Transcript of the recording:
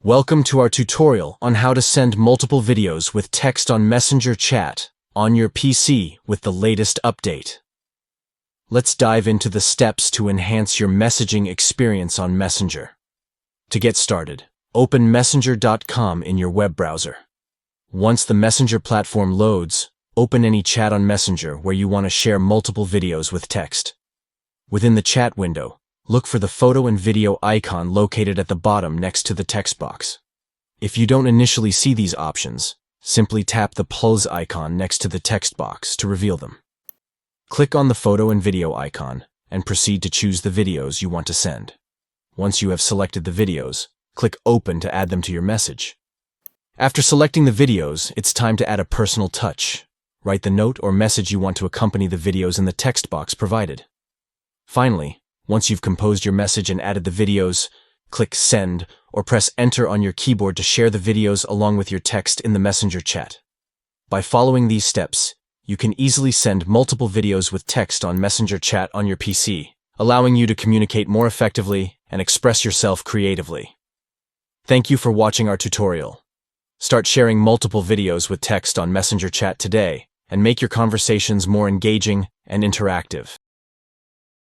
Welcome to our tutorial on how to send multiple videos with text on Messenger Chat on your PC with the latest update. Let's dive into the steps to enhance your messaging experience on Messenger. To get started, open messenger.com in your web browser. Once the Messenger platform loads, open any chat on Messenger where you want to share multiple videos with text. Within the chat window, look for the photo and video icon located at the bottom next to the text box. If you don't initially see these options, simply tap the plus icon next to the text box to reveal them. Click on the photo and video icon and proceed to choose the videos you want to send. Once you have selected the videos, click Open to add them to your message. After selecting the videos, it's time to add a personal touch. Write the note or message you want to accompany the videos in the text box provided. Finally, once you've composed your message and added the videos, click Send or press Enter on your keyboard to share the videos along with your text in the Messenger chat. By following these steps, you can easily send multiple videos with text on Messenger chat on your PC, allowing you to communicate more effectively and express yourself creatively. Thank you for watching our tutorial. Start sharing multiple videos with text on Messenger chat today and make your conversations more engaging and interactive.